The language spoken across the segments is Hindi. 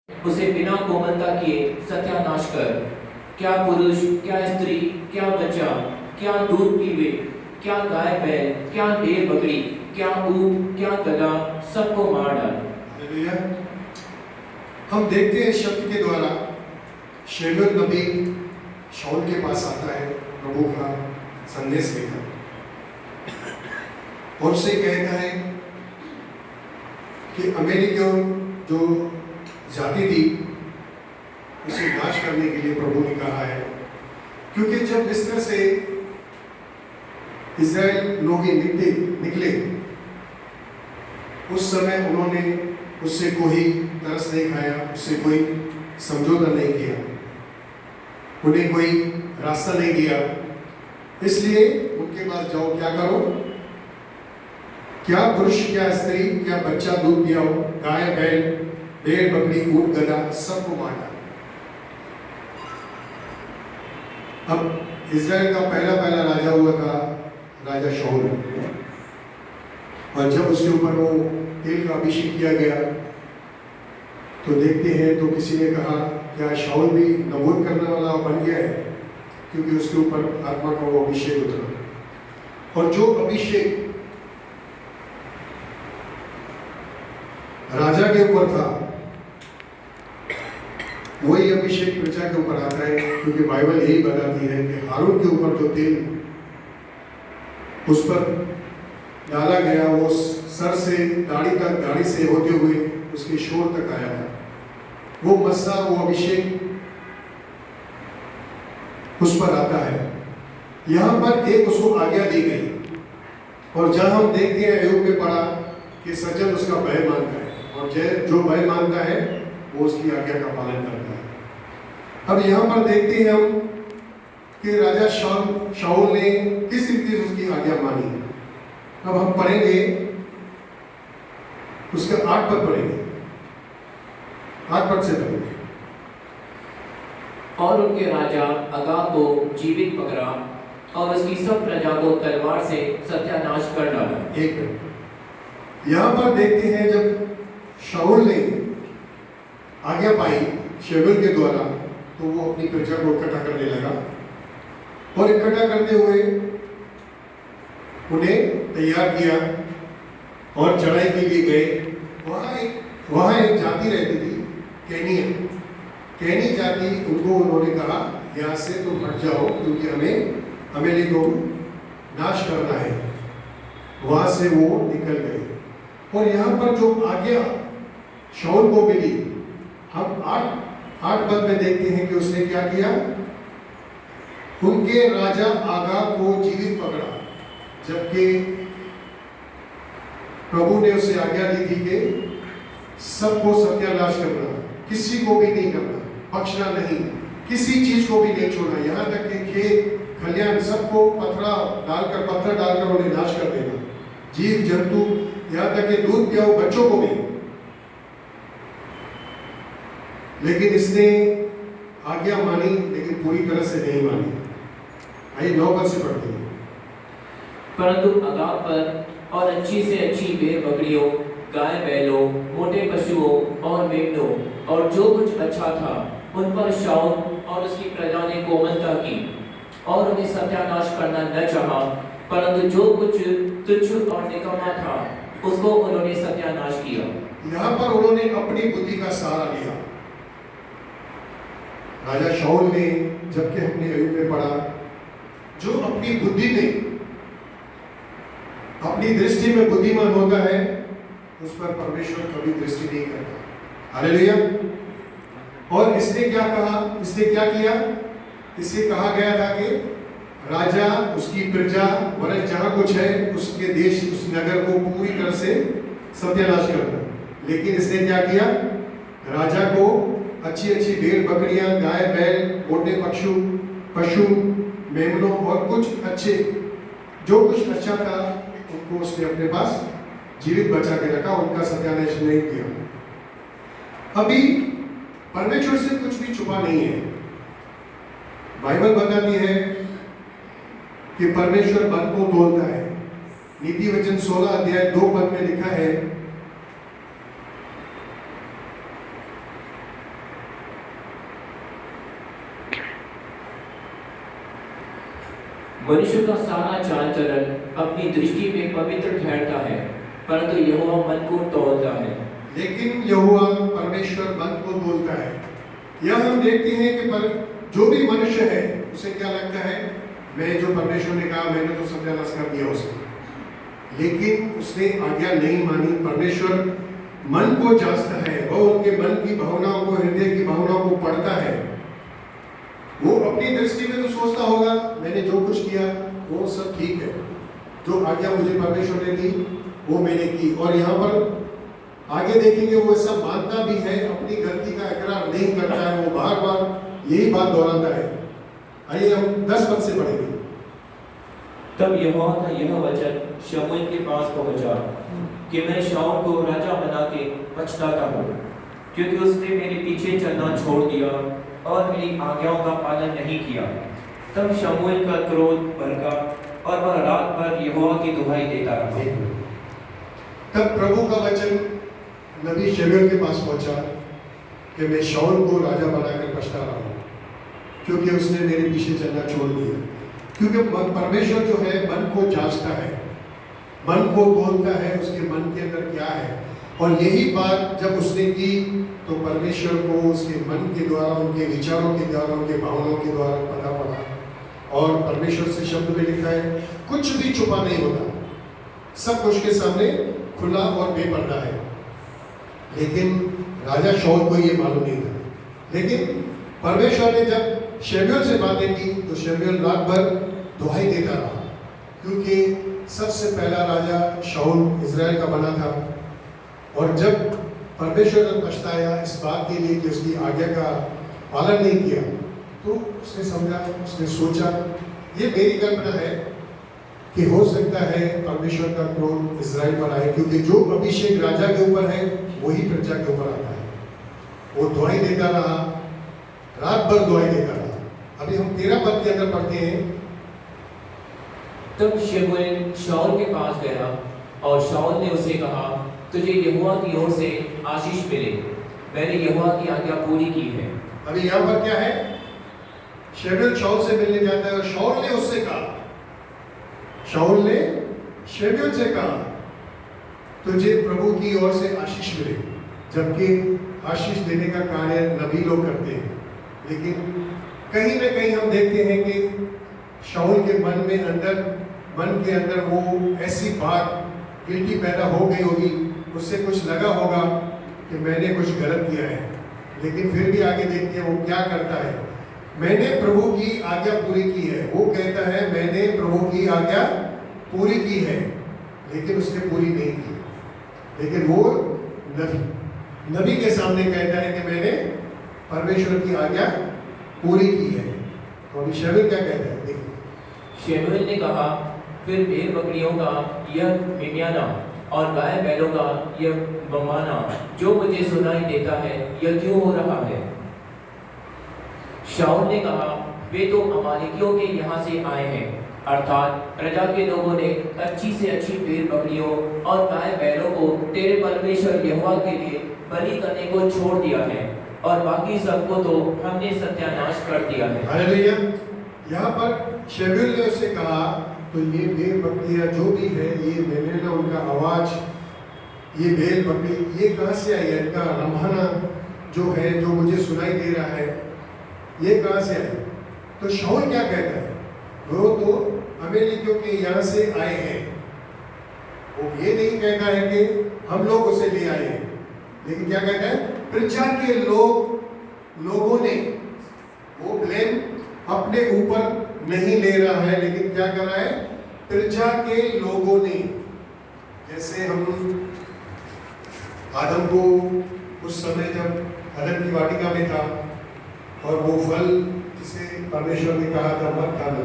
उसे बिना कोमलता किए सत्यानाश कर। क्या पुरुष, क्या स्त्री, क्या बच्चा, क्या दूध पीवे, क्या गाय बैल, क्या भेड़ बकरी, क्या ऊँट, क्या गधा, सबको मार डाल। हालेलुया। हम देखते हैं शब्द के द्वारा शमूएल नबी शाऊल के पास आता है प्रभु का संदेश लेकर और उसे कहता है कि अमेरिका जो जाति थी उसे नाश करने के लिए प्रभु ने कहा है, क्योंकि जब मिस्र से इज़राइल लोग निकले उस समय उन्होंने उससे कोई तरस नहीं खाया, उससे कोई समझौता नहीं किया, उन्हें कोई रास्ता नहीं दिया। इसलिए उनके पास जाओ, क्या करो, क्या पुरुष, क्या स्त्री, क्या बच्चा दूध पियाओ, गाय बैल, भेड़ बकरी, ऊँट गधा, सबको मार डालो। अब इज़राइल का पहला राजा हुआ था राजा शाऊल, और जब उसके ऊपर वो तेल का अभिषेक किया गया तो देखते हैं तो किसी ने कहा क्या शाऊल भी नबूवत करने वाला बन गया है, क्योंकि उसके ऊपर आत्मा का वो अभिषेक उतरा। और जो अभिषेक राजा के ऊपर था वही अभिषेक प्रजा के ऊपर आता है, क्योंकि बाइबल यही बताती है कि हारून के ऊपर जो तेल उस पर डाला गया वो सर से दाढ़ी तक, दाढ़ी से होते हुए उसके शोर तक आया था। वो मस्सा, वो अभिषेक उस पर आता है। यहाँ पर एक उसको आज्ञा दी गई, और जहाँ हम देखते हैं अय्यूब में पढ़ा कि सज्जन उसका भय मानता है, और जो भय मानता है वो उसकी आज्ञा का पालन करता है। अब यहाँ पर देखते हैं हम कि राजा शाऊल ने किस रीति से उसकी आज्ञा मानी। अब हम पढ़ेंगे उसका 8 पद पढ़ेंगे, 8 पद से पढ़ेंगे। और उनके राजा अगाग को जीवित पकड़ा और उसकी सब प्रजा को तलवार से सत्यानाश कर डाला। एक मिनट, यहाँ पर देखते हैं जब शाऊल ने आज्ञा पाई शमूएल के द्वारा तो वो अपनी प्रजा को इकट्ठा करने लगा, और इकट्ठा करते हुए उन्हें तैयार किया और चढ़ाई के लिए गए। वहाँ एक जाति रहती थी, कैनी जाति। उनको उन्होंने कहा यहाँ से तुम हट जाओ, क्योंकि हमें अमेरिका को नाश करना है। वहाँ से वो निकल गए, और यहाँ पर जो आज्ञा शाऊल को मिली, हम 8 पद में देखते हैं कि उसने क्या किया। उनके राजा आगाग को जीवित पकड़ा, जबकि प्रभु ने उसे आज्ञा दी थी कि सबको सत्यानाश करना, किसी को भी नहीं करना, बख्शना नहीं, किसी चीज को भी नहीं छोड़ना, यहाँ तक कि खेत खलियान सबको पत्थर डालकर उन्हें नाश कर देना, जीव जंतु, यहाँ तक कि दूध पियाओ बच्चों को भी। लेकिन इसने आज्ञा मानी, लेकिन पूरी तरह से नहीं मानी। आइए 9 पद से पढ़ते हैं। परंतु अगाग पर और अच्छी से अच्छी भेड़ बकरियों, गाय बैलों, मोटे पशुओं और मेमनों और जो कुछ अच्छा था उन पर शाऊल और उसकी प्रजा ने कोमलता की और उन्हें सत्यानाश करना न चाहा, परंतु जो कुछ तुच्छ और निकम्मा था उसको उन्होंने सत्यानाश किया। यहाँ पर उन्होंने अपनी बुद्धि का सहारा लिया। राजा शाऊल ने, जबकि हमने अय्यूब में पढ़ा, जो अपनी बुद्धि में, अपनी दृष्टि में बुद्धिमान होता है उस पर परमेश्वर कभी दृष्टि नहीं करता। हालेलुया। और इसने क्या कहा, इसने क्या किया, इसे कहा गया था कि राजा, उसकी प्रजा, वरन जहां कुछ है उसके देश, उस नगर को पूरी तरह से सत्यानाश करना। लेकिन इसने क्या किया, राजा को अच्छी भेड़ बकरियां, गाय बैल, मोटे पशु, मेमनों और कुछ अच्छे, जो कुछ अच्छा था उनको उसने अपने पास जीवित बचा के रखा, उनका सत्यानाश नहीं किया। अभी परमेश्वर से कुछ भी छुपा नहीं है। बाइबल बताती है कि परमेश्वर मन को तोलता है। नीति वचन 16 अध्याय 2 पद में लिखा है, मनुष्य का सारा चाल चलन अपनी दृष्टि में पवित्र ठहरता है, परंतु यहोवा मन को तौलता है। लेकिन यहोवा परमेश्वर मन को तौलता है। यह हम देखते हैं कि पर जो भी मनुष्य है उसे क्या लगता है, मैं जो परमेश्वर ने कहा मैंने तो सत्यानाश कर दिया उसे, लेकिन उसने आज्ञा नहीं मानी। परमेश्वर मन को जांचता है, वह उनके मन की भावनाओं को, हृदय की भावनाओं को पढ़ता है। वो अपनी दृष्टि में तो सोचता होगा मैंने जो कुछ किया वो सब ठीक है, जो आज्ञा मुझे परमेश्वर ने दी वो मैंने की। और यहाँ पर आगे देखेंगे वो ऐसा मानता भी है, अपनी गलती का इकरार नहीं करता है, वो बार बार यही बात दोहराता है। आइए हम 10 पद से पढ़ेंगे। तब यहोवा का यह वचन शमूएल के पास पहुंचा कि मैं शाऊल को राजा बना के पछताता हूँ, क्योंकि उसने मेरे पीछे चलना छोड़ दिया और मेरी आज्ञाओं का पालन नहीं किया। तब शमूएल का क्रोध भड़का और वह रात भर यहोवा की दुहाई देता रहा। तब प्रभु का वचन नबी शमूएल के पास पहुंचा कि मैं शाऊल को राजा बनाकर पछता रहा हूँ, क्योंकि उसने मेरे पीछे चलना छोड़ दिया। क्योंकि परमेश्वर जो है मन को जांचता है, मन को तौलता है, उसके मन के अंदर क्या है। और यही बात जब उसने की तो परमेश्वर को उसके मन के द्वारा, उनके विचारों के द्वारा, उनके भावनाओं के द्वारा पता पड़ा। और परमेश्वर से शब्द में लिखा है कुछ भी छुपा नहीं होता, सब कुछ के सामने खुला और बेपर्दा है। लेकिन राजा शाऊल को ये मालूम नहीं था। लेकिन परमेश्वर ने जब शमूएल से बातें की तो शमूएल रात भर दुहाई देता रहा, क्योंकि सबसे पहला राजा शाऊल इजराइल का बना था। और जब परमेश्वर ने पछताया इस बात के लिए कि उसकी आज्ञा का पालन नहीं किया, तो उसने समझा, उसने सोचा, ये मेरी कल्पना है कि हो सकता है परमेश्वर का क्रोध इजराइल पर आए, क्योंकि जो अभिषेक राजा के ऊपर है वही प्रजा के ऊपर आता है। वो दुहाई देता रहा, रात भर दुहाई देता रहा। अभी हम 13 पद के अंदर पढ़ते हैं। तब शमूएल शाऊल के पास गया और शाऊल ने उसे कहा, तुझे यहोवा की ओर से आशीष मिले, मैंने यहोवा की आज्ञा पूरी की है। अभी यहाँ पर क्या है, शमूएल शाऊल से मिलने जाता है और शाऊल ने उससे कहा, शाऊल ने शमूएल से कहा तुझे प्रभु की ओर से आशीष मिले। जबकि आशीष देने का कार्य नबी लोग करते हैं, लेकिन कहीं ना कहीं हम देखते हैं कि शाऊल के मन के अंदर वो ऐसी बात गिल्टी पैदा हो गई होगी, उससे कुछ लगा होगा कि मैंने कुछ गलत किया है। लेकिन फिर भी आगे देखते हैं वो क्या करता है, मैंने प्रभु की आज्ञा पूरी की है। वो कहता है मैंने प्रभु की आज्ञा पूरी की है, लेकिन उसने पूरी नहीं की। लेकिन वो नबी के सामने कहता है कि मैंने परमेश्वर की आज्ञा पूरी की है। तो अभी शमूएल क्या कहता है, देखिए। शमूएल ने कहा, फिर भेड़ बकरियों का यह मिमियाना और गाय बैलों का यह बमाना जो मुझे सुनाई देता है, यह क्यों हो रहा है? शाऊल ने कहा, वे तो अमालेकियों के यहाँ से आए हैं, अर्थात प्रजा के लोगों ने अच्छी से अच्छी भेड़ बकरियों और गाय बैलों को तेरे परमेश्वर यहोवा के लिए बलि करने को छोड़ दिया है, और बाकी सबको तो हमने सत्यानाश कर दिया है। हालेलुया। यहाँ पर शमूएल ने उससे कहा तो ये भेड़ बकरियां जो भी है, ये मैंने ना उनका आवाज, ये भेड़ बकरी ये कहाँ से आई है, इनका रंभाना जो है, जो मुझे सुनाई दे रहा है, ये कहाँ से आई? तो शाऊल क्या कहता है, वो तो अमेरिकियों के यहाँ से आए हैं। वो ये नहीं कहता है कि हम लोग उसे ले आए हैं, लेकिन क्या कहता है, प्रजा के लोगों ने, वो ब्लेम अपने ऊपर नहीं ले रहा है, लेकिन क्या कर रहा है, प्रजा के लोगों ने। जैसे हम आदम को उस समय जब अदन की वाटिका में था और वो फल जिसे परमेश्वर ने कहा था मत खाना,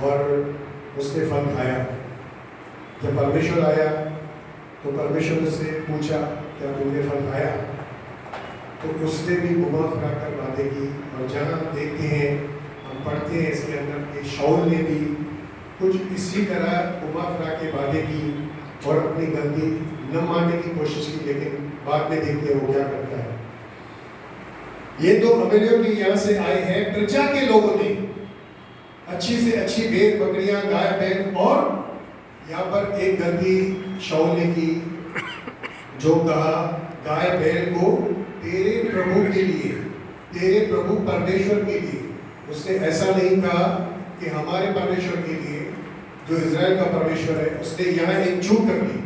और उसने फल खाया। जब परमेश्वर आया तो परमेश्वर से पूछा क्या तुमने फल खाया, तो उसने भी घुमा फिरा कर बातें की। और जहाँ देखते हैं, हम पढ़ते हैं इसके अंदर कि शाऊल ने भी कुछ इसी तरह घुमा फिरा के बातें की और अपनी गलती न मानने की कोशिश की, लेकिन बाद में देखते हैं वो क्या करता है। ये तो अमेरियों के यहाँ से आए हैं, प्रजा के लोगों ने अच्छी से अच्छी भेड़ बकरियां, गाय बैल, और यहाँ पर एक गलती शाऊल ने की, जो कहा गाय बैल को तेरे प्रभु के लिए, तेरे प्रभु परमेश्वर के लिए। उसने ऐसा नहीं कहा कि हमारे परमेश्वर के लिए, जो इज़राइल का परमेश्वर है। उसने यहाँ एक चूक कर दी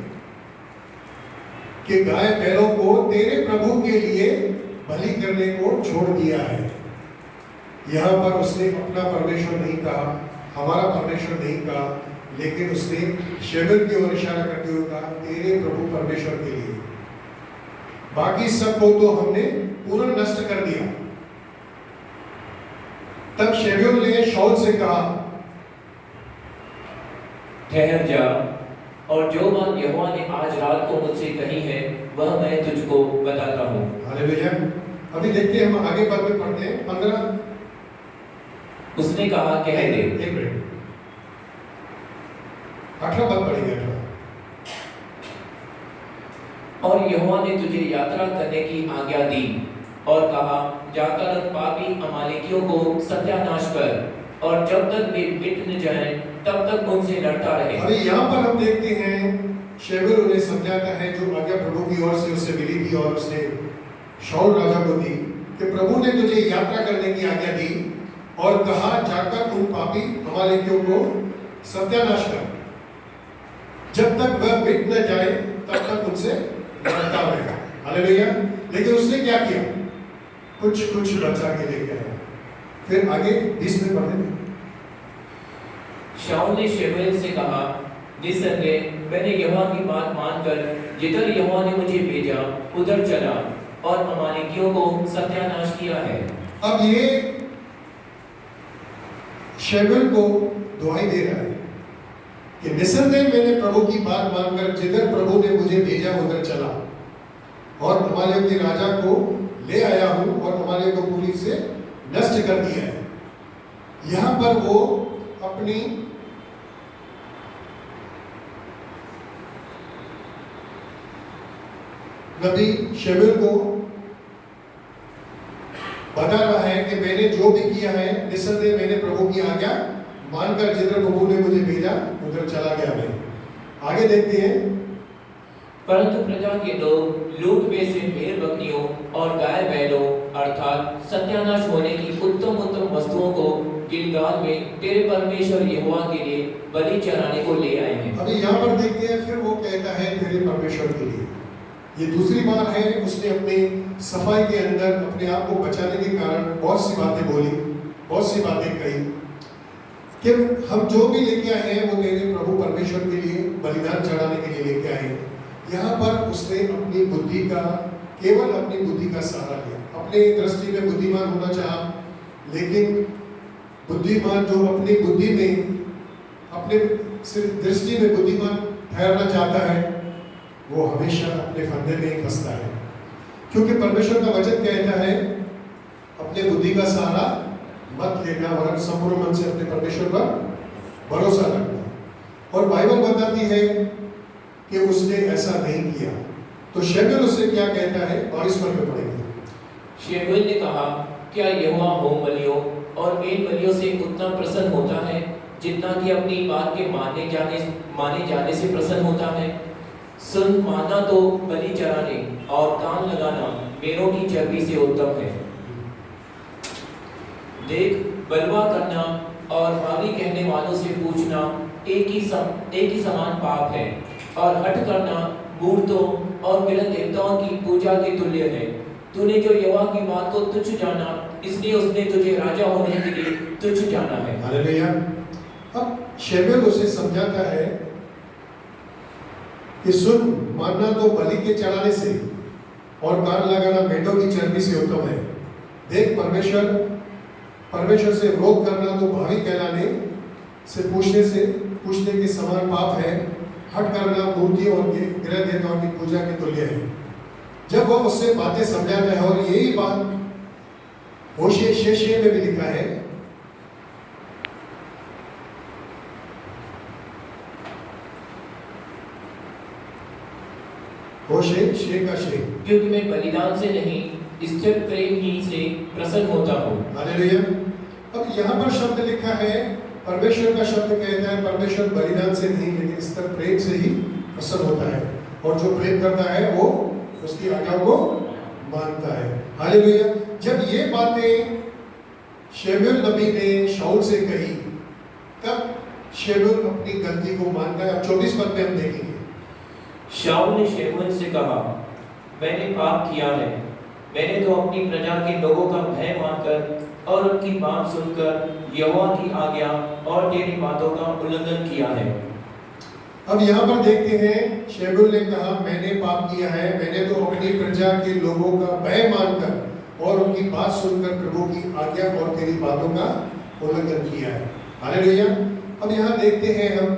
कि गाय बैलों को तेरे प्रभु के लिए बलि करने को छोड़ दिया है। यहाँ पर उसने अपना परमेश्वर नहीं कहा, हमारा परमेश्वर नहीं कहा, लेकिन उसने शेबेल की ओर इशारा करते हुए कहा तेरे प्रभु परमेश्वर के लिए। बाकी सबको तो हमने पूर्ण नष्ट कर दिया। तब शेबेल ने शाऊल से कहा, ठहर जा, और जो बात यहोवा ने आज रात को मुझसे कही है वह मैं तुझको बताता हूँ। हालेलुया। अभी देखते हैं, हम आगे बात में पढ़ते हैं 15। उसने कहा कह दे। एक मिनट, 18 बात पढ़ेंगे। 18। और यहोवा ने तुझे यात्रा करने की आज्ञा दी और कहा जाकर पापी अमालेकियों को सत्यानाश कर, और जब तक वे मिट न जाएं तब तक उनसे लड़ता रहे। अभी यहाँ पर हम देखते हैं शेबेल उन्हें समझाता है, जो आज्ञा प्रभु की ओर से उसे मिली थी और उसने शाऊल राजा को दी, कि प्रभु ने तुझे यात्रा करने की आज्ञा दी और कहा जाकर उन पापी अमालेकियों को सत्यानाश कर, जब तक वह मिट न जाए तब तक उनसे लड़ता रहेगा। हालेलुया। लेकिन उसने क्या किया? कुछ बचा के लेके आया। फिर आगे 20 में पढ़ते हैं। शाऊल ने शेबेल से कहा, निसंदेह मैंने यहोवा की बात मानकर जिधर यहोवा ने मुझे भेजा उधर चला और अमालेकियों को सत्यानाश किया है। अब ये शेबेल को दुहाई दे रहा है कि निसंदेह मैंने प्रभु की बात मानकर जिधर प्रभु ने मुझे भेजा उधर चला और अमालेक के राजा को ले आया हूं और अमालेक को पूरी से नष्ट कर दिया है। यहां पर वो अपनी नबी शेबेल को बता रहा है कि मैंने जो भी किया है, निसंदेह मैंने प्रभु की आज्ञा मानकर जिधर प्रभु ने मुझे भेजा उधर चला गया मैं। आगे देखते हैं। परंतु प्रजा के लोग लूट में से भेड़ बकरियों और गाय बैलों अर्थात सत्यानाश होने की उत्तम वस्तुओं को गिलगाल में तेरे परमेश्वर यहोवा के लिए बलि चढ़ाने को ले आए हैं। अभी यहाँ पर देखते हैं, फिर वो कहता है तेरे परमेश्वर के लिए। ये दूसरी बार है, उसने अपनी सफाई के अंदर अपने आप को बचाने के कारण बहुत सी बातें बोली, बहुत सी बातें कही कि हम जो भी लेके आए हैं वो तेरे प्रभु परमेश्वर के लिए बलिदान चढ़ाने के लिए लेके आए हैं। यहाँ पर उसने अपनी बुद्धि का, केवल अपनी बुद्धि का सहारा लिया। अपने दृष्टि में बुद्धिमान होना चाहा, लेकिन बुद्धिमान जो अपनी बुद्धि में, अपने सिर्फ दृष्टि में बुद्धिमान ठहरना चाहता है, वो हमेशा अपने फंदे में ही फंसता है। क्योंकि परमेश्वर का वचन कहता है अपने बुद्धि का सहारा मत लेना, वरन संपूर्ण मन से अपने परमेश्वर पर भरोसा रखना। और बाइबल बताती है कि उसने ऐसा नहीं किया। तो शेबेल उससे क्या कहता है, 22 में पढ़ेंगे। शेबेल ने कहा, क्या यहोवा होम बलियों और मेल बलियों से उतना प्रसन्न होता है जितना कि अपनी बात के माने जाने से प्रसन्न होता है? सुन, मानना तो बलि चढ़ाने और कान लगाना मेरों की चर्बी से उत्तम है। देख, बलवा करना और भावी कहने वालों से पूछना एक ही समान पाप है, और हठ करना मूर्तों और विरत देवताओं की पूजा के तुल्य है। तूने जो यहोवा की बात को तुच्छ जाना, इसलिए उसने तुझे राजा होने के लिए तुच्छ जाना है। हालेलुया। अब शेबेल उसे समझाता है कि सुन, मानना तो बलि के चढ़ाने से और कान लगाना भेड़ों की चर्बी से उत्तम है। देख, परमेश्वर से विरोध करना तो भावी कहलाने से पूछने के समान पाप है। हट करना मूर्तियों और ग्रह देवताओं की पूजा के तुल्य है। जब वो उससे बातें समझाता है, और यही बात होशे 6 में भी लिखा है, होशे 6 क्योंकि मैं बलिदान से नहीं स्थिर प्रेम ही से प्रसन्न होता हूँ। हालेलुया। अब यहाँ पर शब्द लिखा है परमेश्वर का शब्द कहता है परमेश्वर बलिदान से नहीं लेकिन इस तरह प्रेम से ही प्रसन्न होता है, और जो प्रेम करता है वो उसकी आज्ञाओं को मानता है। हालेलुया। जब ये बातें शमूएल नबी ने शाऊल से कही तब शमूएल अपनी गलती को मानता है। अब 24 पद में हम देखेंगे। शाऊल ने शमूएल से कहा, मैंने पाप किया है, मैंने तो अपनी प्रजा के लोगों का भय मानकर और उनकी बात सुनकर यहोवा की आज्ञा और तेरी बातों का उल्लंघन किया है। अब यहाँ पर देखते हैं शमूएल ने कहा मैंने पाप किया है, मैंने तो अपनी प्रजा के लोगों का भय मानकर और उनकी बात सुनकर प्रभु की आज्ञा और तेरी बातों का उल्लंघन किया है। हालेलुया। अब यहाँ देखते हैं हम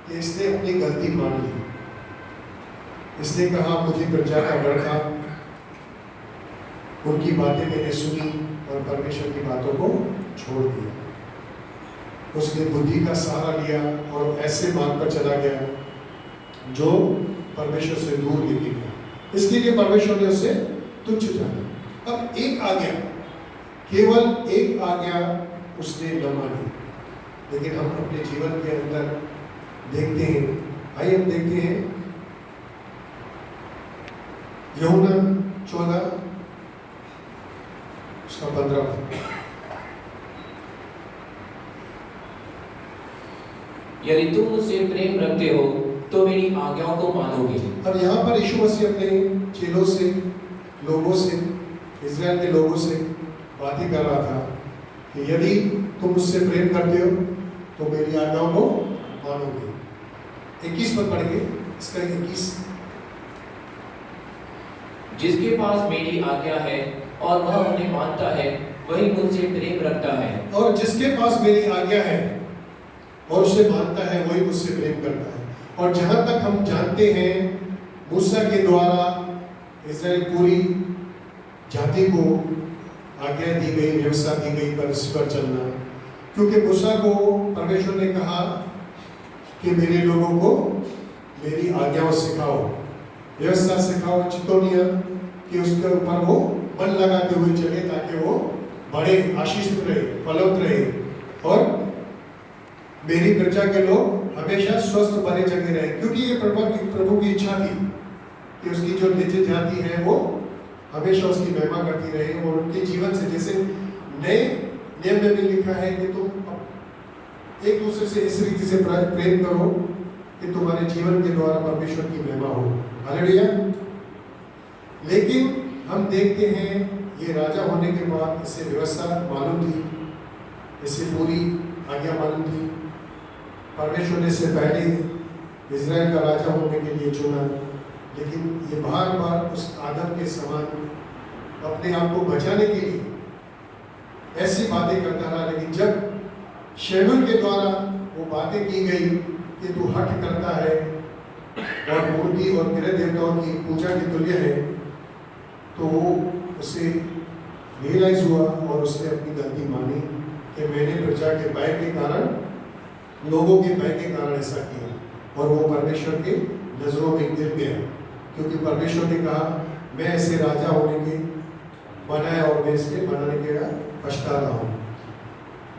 कि इसने अपनी गलती मान ली। इसने कहा मुझे प्रजा का डर था, उनकी बातें मैंने सुनी और परमेश्वर की बातों को छोड़ दिया। उसने बुद्धि का सहारा लिया और ऐसे मार्ग पर चला गया जो परमेश्वर से दूर लेके गया। इसके लिए परमेश्वर ने उसे तुच्छ जाना। अब एक आज्ञा, केवल एक आज्ञा उसने न मानी, लेकिन हम अपने जीवन के अंदर देखते हैं। आइए हम देखते हैं यूहन्ना 14 उसका 15। यदि तुम मुझसे प्रेम रखते हो तो मेरी आज्ञाओं को मानोगे। अब यहाँ पर यीशु मसीह अपने चेलों से, लोगों से, इजराइल के लोगों से बातें कर रहा था कि यदि तुम मुझसे प्रेम करते हो तो मेरी आज्ञाओं को मानोगे। 21 पर पढ़िए इसका 21। जिसके पास मेरी आज्ञा है और वह उन्हें मानता है वही मुझसे प्रेम रखता है। और जिसके पास मेरी आज्ञा है और उसे मानता है वही मुझसे प्रेम करता है। और जहाँ तक हम जानते हैं मूसा के द्वारा इस्राएल पूरी जाति को आज्ञा दी गई, व्यवस्था दी गई पर इस पर चलना, क्योंकि मूसा को परमेश्वर ने कहा कि मेरे लोगों को मेरी आज्ञाओं सिखाओ, व्यवस्था सिखाओ, चितौनियाँ, कि उसके ऊपर वो मन लगाते हुए चले ताकि वो बड़े आशीषित रहे, फलवंत रहे और मेरी प्रजा के लोग हमेशा स्वस्थ बने जगे रहे। क्योंकि ये प्रभु की इच्छा थी कि उसकी जो नित्य जाति है वो हमेशा उसकी महिमा करती रहे और उनके जीवन से, जैसे नए नियम में भी लिखा है कि तुम एक दूसरे से इस रीति से प्रेम करो कि तुम्हारे जीवन के द्वारा परमेश्वर की महिमा हो। हालेलुया। लेकिन हम देखते हैं ये राजा होने के बाद इसे व्यवस्था मालूम थी, इसे पूरी आज्ञा मालूम थी। परमेश्वर ने इससे पहले इजराइल का राजा होने के लिए चुना, लेकिन ये बार बार उस आदम के समान अपने आप को बचाने के लिए ऐसी बातें करता रहा। लेकिन जब शमूएल के द्वारा वो बातें की गई कि तू हठ करता है और मूर्ति और ग्रह देवताओं की पूजा के तुल्य है, तो उसे रियलाइज हुआ और उसने अपनी गलती मानी कि मैंने प्रजा के भय के कारण, लोगों के भय के कारण ऐसा किया, और वो परमेश्वर के नजरों में गिर गया। क्योंकि परमेश्वर ने कहा मैं ऐसे राजा होने के बनाया और मैं इसके बनाने के पछता रहा हूँ।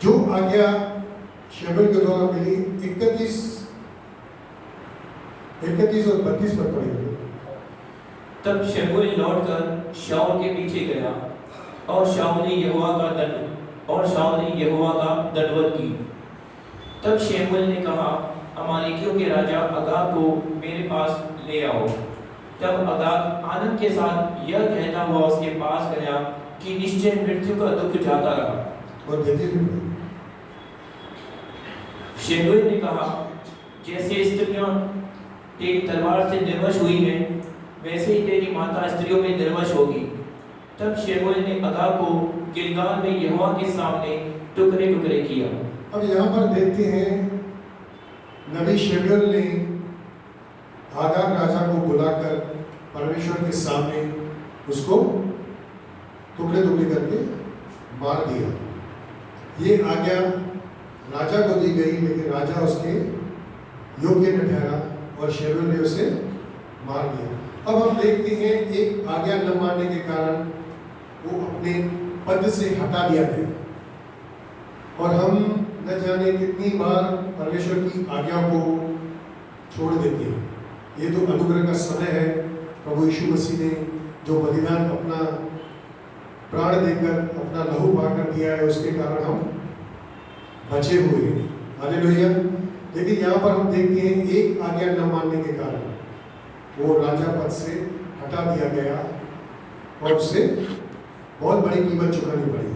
जो आज्ञा शमूएल के द्वारा मिली 31 और 32 पर पढ़ेंगे। तब शमूएल लौटकर शाऊल के पीछे गया और शाऊल ने यहोवा का दंडवत की। तब शमूएल ने कहा, अमालेकियों के राजा अगाग को मेरे पास ले आओ। तब अगाग आनंद के साथ यह कहता हुआ उसके पास गया कि निश्चय मृत्यु का दुख जाता रहा। और शमूएल ने कहा, जैसे स्त्रियां तेरी तलवार से निर्वश हुई हैं, वैसे ही तेरी माता स्त्रियों में निर्वश होगी। तब शमूएल ने अगाग को गिलगाल में यहोवा के सामने टुकड़े टुकड़े किया। अब यहाँ पर देखते हैं नबी शमूएल ने आगाग राजा को बुलाकर परमेश्वर के सामने उसको टुकड़े टुकड़े करके मार दिया। ये आज्ञा राजा को दी गई, लेकिन राजा उसके योग्य न ठहरा और शमूएल ने उसे मार दिया। अब हम देखते हैं एक आज्ञा न मानने के कारण वो अपने पद से हटा दिया गया और हम न जाने कितनी बार परमेश्वर की आज्ञा को छोड़ देते हैं। ये तो अनुग्रह का समय है। प्रभु यीशु मसीह ने जो बलिदान अपना प्राण देकर अपना लहू बहाकर दिया है, उसके कारण हम बचे हुए हैं। हालेलुया। लेकिन यहाँ पर हम देखते हैं एक आज्ञा न मानने के कारण वो राजा पद से हटा दिया गया और उसे बहुत बड़ी कीमत चुकानी पड़ी।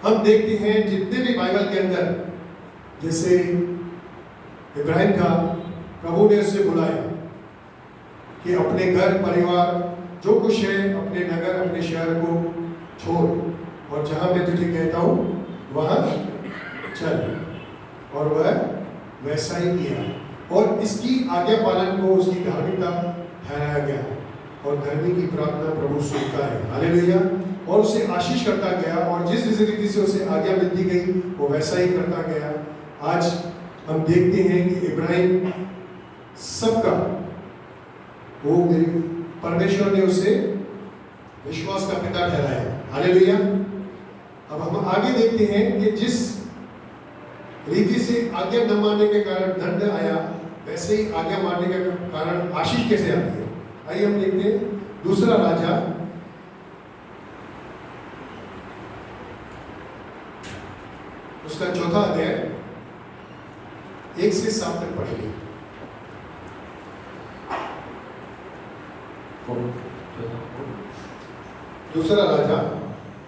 हम देखते हैं जितने भी बाइबल के अंदर, जैसे इब्राहिम का प्रभु ने उससे बुलाया कि अपने घर परिवार जो कुछ है, अपने नगर अपने शहर को छोड़ और जहां मैं तुझे कहता हूं वहां चल, और वह वैसा ही किया। और इसकी आज्ञा पालन को उसकी धार्मिकता ठहराया गया और धर्मी की प्रार्थना प्रभु सुनता है। हालेलुया। और उसे आशीष करता गया और जिस रीति से उसे आज्ञा मिलती गई वो वैसा ही करता गया। आज हम देखते हैं कि इब्राहिम सबका वो परमेश्वर ने उसे विश्वास का पिता ठहराया। हालेलुया। अब हम आगे देखते हैं कि जिस रीति से आज्ञा न मानने के कारण दंड आया, वैसे ही आज्ञा मानने के कारण आशीष कैसे आती है। आइए हम देखते हैं दूसरा राजा उसका चौथा अध्याय 1 से 7 तक पढ़ेंगे। दूसरा राजा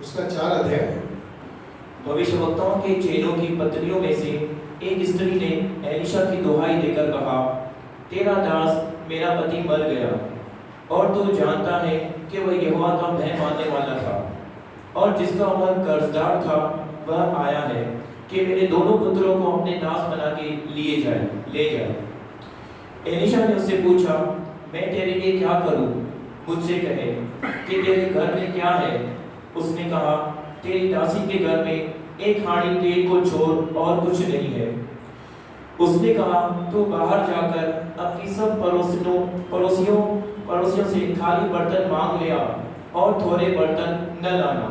उसका 4 अध्याय। भविष्यवक्ताओं के चेलों की पत्नियों में से एक स्त्री ने एलीशा की दुहाई देकर कहा, तेरा दास मेरा पति मर गया और तू जानता है कि वह यहोवा का भय मानने वाला था और जिसका वह कर्जदार था वह आया है कि मेरे दोनों पुत्रों को अपने दास बना के ले जाए। एलीशा ने उससे पूछा, मैं तेरे लिए क्या करूं? मुझसे कहे कि तेरे घर में क्या है? उसने कहा, तेरी दासी के घर में एक हांडी तेल को छोड़ और कुछ नहीं है। उसने कहा, तू बाहर जाकर अपनी सब पड़ोसियों से खाली बर्तन मांग ले आ और थोड़े बर्तन न लाना।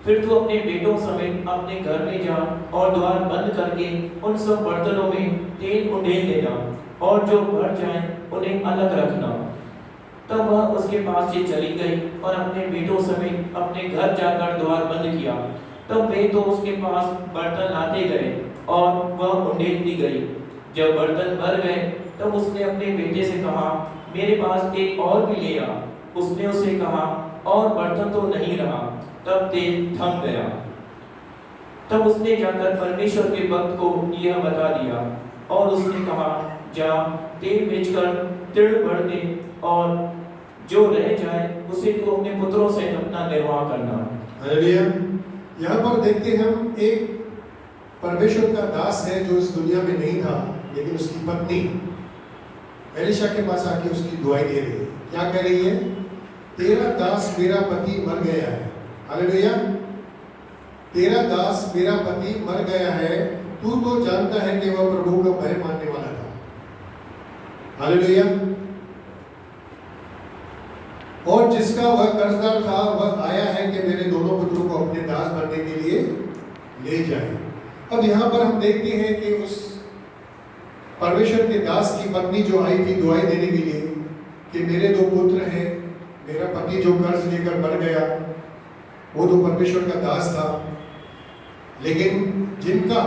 फिर तू अपने बेटों समेत अपने घर में जा और द्वार बंद करके उन सब बर्तनों में तेल उंडेल लेना और जो भर जाए उन्हें अलग रखना। तब वह उसके पास से चली गई और अपने बेटों समेत अपने घर जाकर द्वार बंद किया। तब वे तो उसके पास बर्तन लाते गए और वह उंडेलती गई। जब बर्तन भर गए तब उसने अपने बेटे से कहा, मेरे पास एक और भी ले आ। उसने उसे कहा, और बर्तन तो नहीं रहा। तब तेल थम गया। तब उसने जाकर परमेश्वर के भक्त को यह बता दिया और उसने कहा, जा तेल बेचकर तिल भर दे और जो रह जाए उसे तू अपने पुत्रों से अपना निर्वाह करना। हालेलुया। यहाँ पर देखते हैं हम एक परमेश्वर का दास है जो इस दुनिया में नहीं था, लेकिन उसकी पत्नी एलीशा के पास आके उसकी दुआई दे रही है। क्या कह रही है? तेरा दास मेरा पति मर गया है। हालेलुया। तेरा दास मेरा पति मर गया है, तू तो जानता है कि वह प्रभु का भय मानने वाला था। हालेलुया। और जिसका वह कर्जदार था वह आया है कि मेरे दोनों पुत्रों को अपने दास बनने के लिए ले जाए। अब यहाँ पर हम देखते हैं कि उस परमेश्वर के दास की पत्नी जो आई थी दुआई देने के लिए कि मेरे 2 पुत्र हैं, मेरा पति जो कर्ज लेकर मर गया वो तो परमेश्वर का दास था, लेकिन जिनका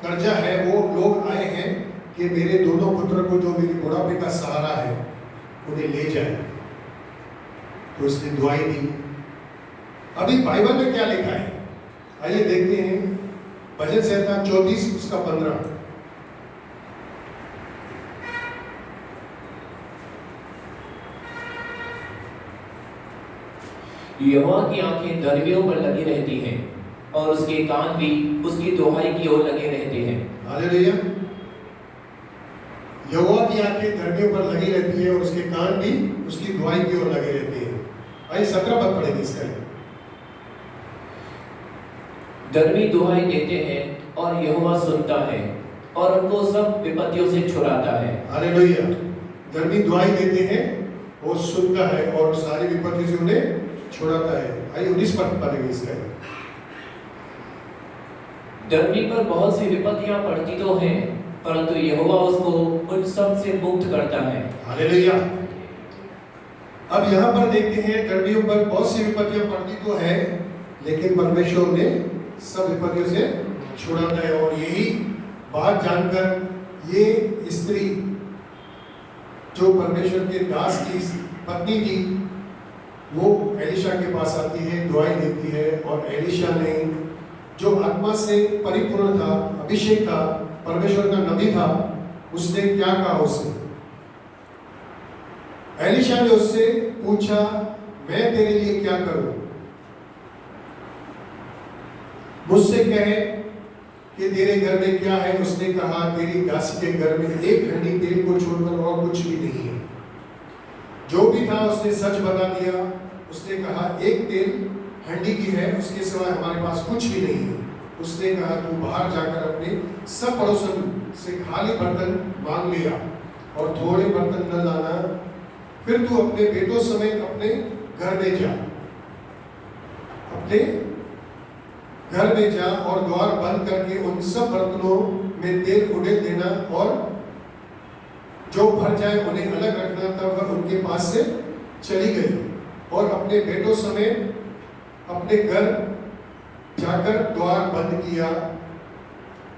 कर्जा है वो लोग आए हैं कि मेरे दोनों पुत्र को जो मेरी बुढ़ापे का सहारा है उन्हें ले जाए। तो उसने दुआई दी। अभी बाइबल में क्या लिखा है आइए देखते हैं। भजन संहिता 34 उसका 15। यहोवा की आंखें धर्मियों पर लगी रहती हैं और उसके कान भी उसकी दुहाई की ओर लगे रहते हैं। हालेलुया। यहोवा की आंखें धर्मियों पर लगी रहती है और उसके कान भी उसकी दुहाई की ओर लगे रहते हैं। आइए 17 पद पढ़ेंगे इसका। धर्मी दुहाई देते हैं और यहोवा सुनता है और उनको सब विपत्तियों से छुड़ाता है। हालेलुया। धर्मी दुहाई देते हैं, वो सुनता है और सारी विपत्ति से उन्हें छुड़ाता है। आइए 19 पद पढ़ेंगे इसका। धरती पर बहुत सी विपत्तियां पड़ती तो हैं, परंतु यहोवा उसको उन सब से मुक्त करता है। हालेलुया। अब यहाँ पर देखते हैं धरतियों पर बहुत सी विपत्तियां पड़ती तो है, लेकिन परमेश्वर ने सब विपत्तियों से छुड़ाता है। और यही बात जानकर ये स्त्री जो परमेश्वर के दास की पत्नी थी, वो एलिशा के पास आती है, दुआएं देती है। और एलिशा ने जो आत्मा से परिपूर्ण था, अभिषेक था, परमेश्वर का नबी था, उसने क्या कहा उससे? एलिशा ने उससे पूछा, मैं तेरे लिए क्या करूं? मुझसे कहे कि तेरे घर में क्या है? उसने कहा, तेरी दासी के घर में एक हंडी तेल को छोड़कर और कुछ भी नहीं है। जो भी था उसने सच बता दिया। उसने कहा, एक तेल हंडी की है, उसके सिवाय हमारे पास कुछ भी नहीं है। उसने कहा, तू बाहर जाकर अपने सब पड़ोसन से खाली बर्तन मांग लिया और थोड़े बर्तन न लाना, फिर तू अपने बेटों समेत अपने घर में जा, अपने घर में जा और द्वार बंद करके उन सब बर्तनों में तेल उड़ेल देना और जो भर जाए उन्हें अलग रखना। तब वह उनके पास से चली गई और अपने बेटों समेत अपने घर जाकर द्वार बंद किया।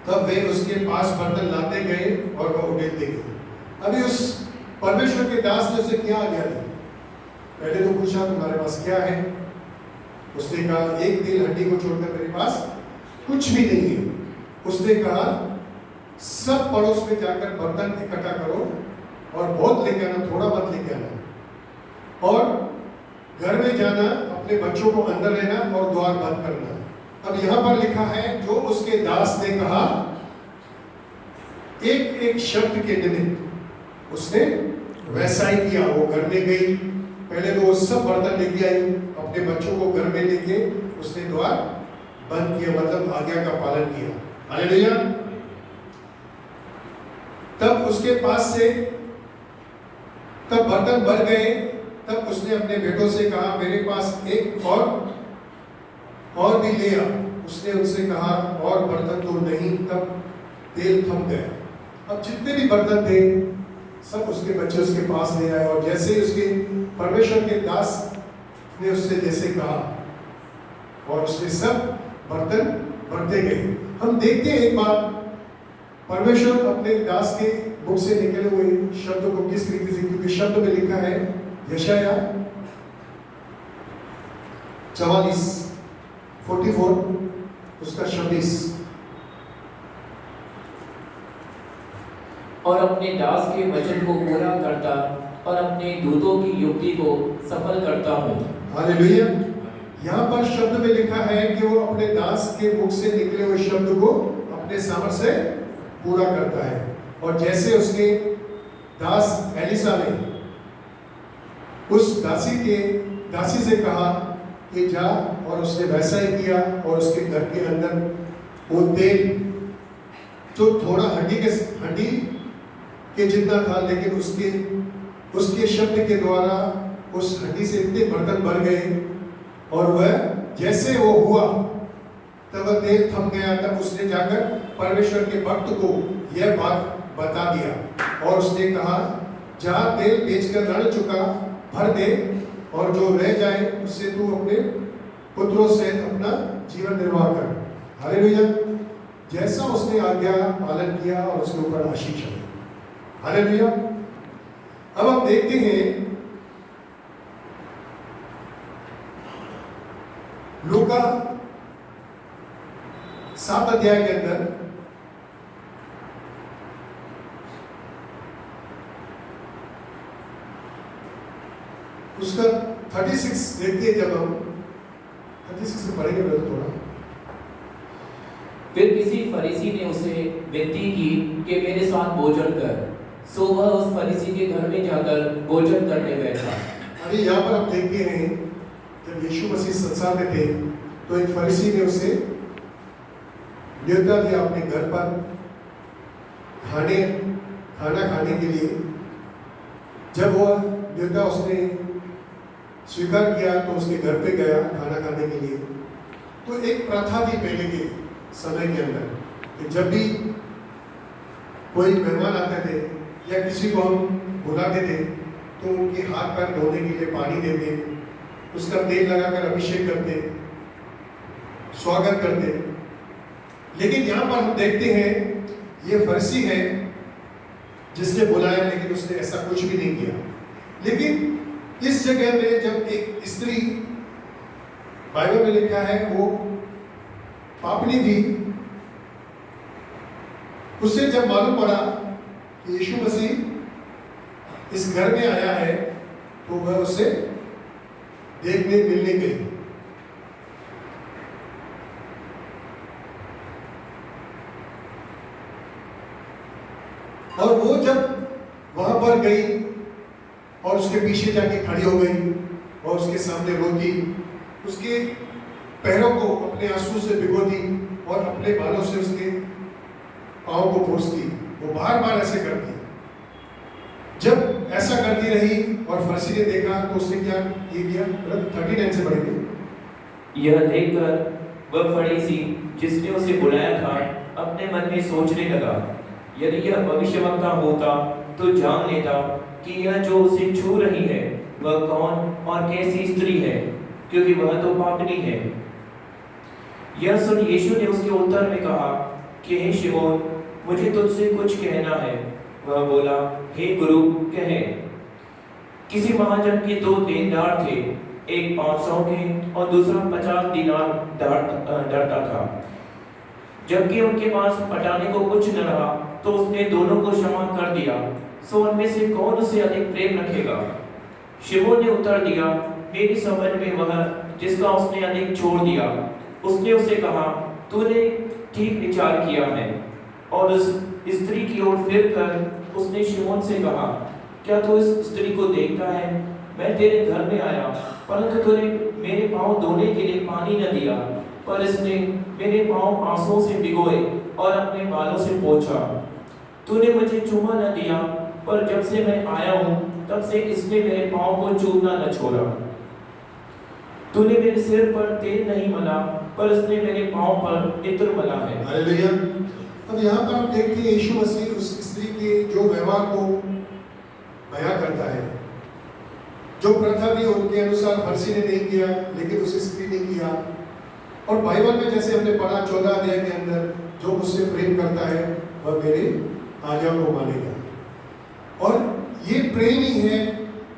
तब वे उसके पास बर्तन लाते गए और वह उड़ेलते गए। अभी उस परमेश्वर के दास ने उसे क्या आज्ञा दी? पहले तो पूछा, तुम्हारे पास क्या है? उसने कहा, एक तेल हंडी को छोड़कर मेरे पास कुछ भी नहीं है। उसने कहा, सब पड़ोस में जाकर बर्तन इकट्ठा करो और बहुत लेके आना, थोड़ा मत लेके आना। और घर में जाना, अपने बच्चों को अंदर लेना और द्वार बंद करना। अब यहां पर लिखा है, जो उसके दास ने कहा, एक एक शब्द के निमित्त उसने वैसा ही किया। वो घर में गई, पहले तो वो सब बर्तन लेके आई, अपने बच्चों को घर में लेके उसने द्वार बंद किया, मतलब आज्ञा का पालन किया। हालेलुया। तब उसके पास से तब बर्तन भर गए। तब उसने अपने बेटों से कहा, मेरे पास एक और भी ले आ। उसने उनसे कहा, और बर्तन तो नहीं। तब तेल थम गया। अब जितने भी बर्तन थे सब उसके बच्चे उसके पास ले आए। और जैसे ही उसके परमेश्वर के दास ने उससे जैसे कहा, और उसने सब बर्तन भरते गए। हम देखते हैं एक बात, परमेश्वर अपने दास के मुख से निकले हुए शब्दों को किस रीति से, क्योंकि शब्द में लिखा है यशाया 44 उसका 26, और अपने दास के वचन को पूरा करता और अपने दूतों की युक्ति को सफल करता हूँ। हालेलुया। यहाँ पर शब्द में लिखा है कि वो अपने दास के मुख से निकले हुए शब्द को अपने सामर्थ्य से पूरा करता है। और जैसे उसके दास एलिशा ने उस दासी से कहा कि जा, और उसने वैसा ही किया। और उसके घर के अंदर वो तेल जो थोड़ा हड्डी के जितना था, लेकिन उसके शब्द के द्वारा उस हड्डी से इतने बर्तन भर गए। और वह जैसे वो हुआ तब वह तेल थम गया। तब उसने जाकर परमेश्वर के भक्त को यह बात बता दिया और उसने कहा, जहाँ तेल बेचकर ऋण चुका भर दे, और जो रह जाए उससे तू अपने पुत्रों से अपना जीवन निर्वाह कर। हालेलुया। जैसा उसने आज्ञा पालन किया और उसके ऊपर आशीष है। हालेलुया। अब हम देखते हैं लूका 7 अध्याय के अंदर उसका 36 देखते हैं। जब हम 36 से पढ़ेंगे थोड़ा। फिर किसी फरीसी ने उसे विनती की कि मेरे साथ भोजन कर, सो वह उस फरीसी के घर में जाकर भोजन करने बैठा। अभी यहाँ पर हम देखते हैं, जब यीशु मसीह संसार में थे तो एक फरीसी ने उसे न्योता दिया अपने घर पर खाना खाने के लिए। जब वह न्योता उसने स्वीकार किया तो उसके घर पे गया खाना खाने के लिए। तो एक प्रथा थी पहले की समय के अंदर कि जब भी कोई मेहमान आते थे या किसी को हम बुलाते थे तो उनके हाथ पैर धोने के लिए पानी देते, उसका तेल लगाकर अभिषेक करते, स्वागत करते। लेकिन यहाँ पर हम देखते हैं ये फरीसी है जिसने बुलाया, लेकिन उसने ऐसा कुछ भी नहीं किया। लेकिन इस जगह में जब एक स्त्री, बाइबल में लिखा है वो पापनी थी, उससे जब मालूम पड़ा कि यीशु मसीह इस घर में आया है तो वह उसे देखने मिलने गई। और वो जब वहां पर गई और उसके पीछे जाके खड़ी हो गई और उसके सामने रोती, उसके पैरों को अपने आंसू से भिगोती और अपने बालों से उसके पाँव को पोंछती। वो बार बार ऐसे करती। जब ऐसा करती रही और फरीसी ने देखा तो उसने क्या ये किया? 39 से पढ़ेंगे। यह देखकर वह फरीसी जिसने उसे बुलाया था अपने मन में सोचने लगा, यदि यह भविष्यवक्ता होता तो जान लेता कि यह जो उसे छू रही है वह कौन और कैसी स्त्री है, क्योंकि वह तो पापनी है। यह सुन यीशु ने उसके उत्तर में कहा कि हे शिमोन, मुझे तुझसे कुछ कहना है। वह बोला, हे गुरु, कहे। किसी महाजन के 2 देनदार थे, एक 500 के और दूसरा 50 दीनार डरता था। जबकि उनके पास पटाने को कुछ न रहा तो उसने दोनों को क्षमा कर दिया। सो उनमें से कौन उसे अधिक प्रेम रखेगा? शिमोन ने उत्तर दिया, मेरी समझ में वह जिसका उसने अधिक छोड़ दिया। उसने उसे कहा, तूने ठीक विचार किया है। और उस स्त्री की ओर फिरकर उसने शिमोन से कहा, क्या तू इस स्त्री को देखता है? मैं तेरे घर में आया, परंतु तूने मेरे पांव धोने के लिए पानी न दिया, पर इसने मेरे पांव आंसुओं से भिगोए और अपने बालों से पोंछा। तूने मुझे चूमा न दिया, पर जब से मैं आया हूँ तब से इसने मेरे पांव को चूमना न छोड़ा। तूने मेरे सिर पर तेल नहीं मला, पर इसने मेरे पांव पर इत्र मला है। हालेलुया। अब यहाँ पर हम देखते हैं यीशु मसीह उस स्त्री के जो व्यवहार को बयां करता है। जो प्रथा थी उनके अनुसार फरीसी ने नहीं किया, लेकिन उस स्त्री ने किया। और बाइबल में जैसे हमने पढ़ा 14 अध्याय के अंदर, जो मुझसे प्रेम करता है वह मेरे आज्ञा को मानेगा। और ये प्रेम ही है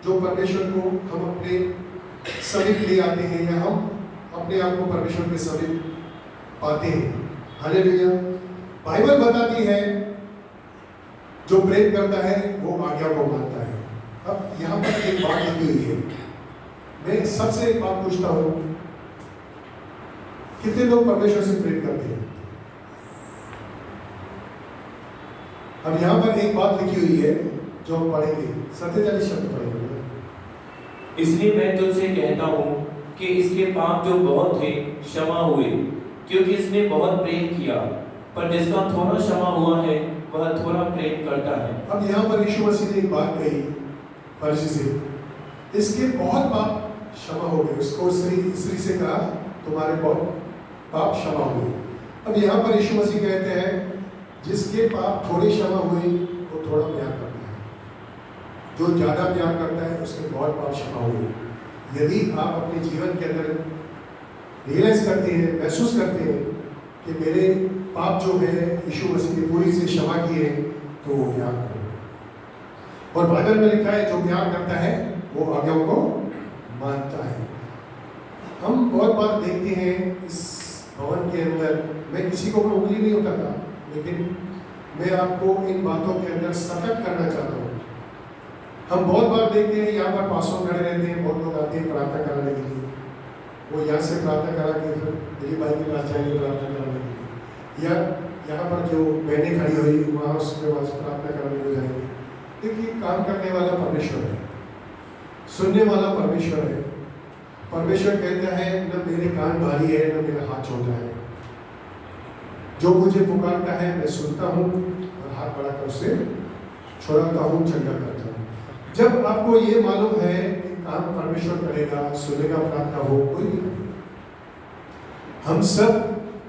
जो परमेश्वर को हम अपने समीप ले आते हैं, या हम अपने आप को परमेश्वर के समीप पाते हैं। हालेलुया। बाइबल बताती है जो प्रेम करता है वो आज्ञा को मानता है। अब यहाँ पर एक बात लिखी हुई है, मैं सबसे एक बात पूछता हूँ, कितने लोग परमेश्वर से प्रेम करते हैं? अब यहाँ पर एक बात लिखी हुई है जो हम पढ़ेंगे, 47 शब्द पढ़ेंगे। इसलिए मैं तुझसे कहता हूँ कि इसके पाप जो बहुत थे क्षमा हुए, क्योंकि इसने बहुत प्रेम किया। पर जिसका थोड़ा क्षमा हुआ है वह थोड़ा प्रेम करता है। अब यहाँ पर यीशु मसीह ने एक बात कही फरीसी से, इसके बहुत पाप क्षमा हो गए। उसको स्त्री से कहा, तुम्हारे बहुत पाप क्षमा हुए। अब यहाँ पर यीशु मसीह कहते हैं, जिसके पाप थोड़े क्षमा हुए वो थोड़ा प्यार करता है, जो ज़्यादा प्यार करता है उसके बहुत पाप क्षमा हुए। यदि आप अपने जीवन के अंदर रियलाइज करते हैं, महसूस करते हैं कि मेरे पाप जो है यीशु मसीह ने पूरी से क्षमा किए, तो वो प्यार करें। और बाइबल में लिखा है, जो प्यार करता है वो आज्ञाओं को मानता है। हम बहुत बार देखते हैं इस भवन के अंदर, मैं किसी को उंगली नहीं उठाता, लेकिन मैं आपको इन बातों के अंदर सतर्क करना चाहता हूँ। हम बहुत बार देखते हैं यहाँ पर पासों खड़े रहते हैं, बहुत लोग आते हैं प्रार्थना कराने के लिए। वो यहाँ से प्रार्थना करा के फिर दिलीप भाई के पास जाएंगे प्रार्थना कराने के लिए, या यहाँ पर जो बहनें खड़ी हुई वहाँ उसके पास प्रार्थना कराने को जाएंगे। देखिए, काम करने वाला परमेश्वर है, सुनने वाला परमेश्वर है। परमेश्वर कहता है, न मेरे कान भारी है न मेरा हाथ छोटा है। जो मुझे पुकारता है मैं सुनता हूँ और हाथ बढ़ाकर उसे छुड़ाता हूँ, चंगा करता हूँ। जब आपको ये मालूम है कि काम परमेश्वर करेगा, सुनेगा प्रार्थना हो, कोई नहीं करेगा। हम सब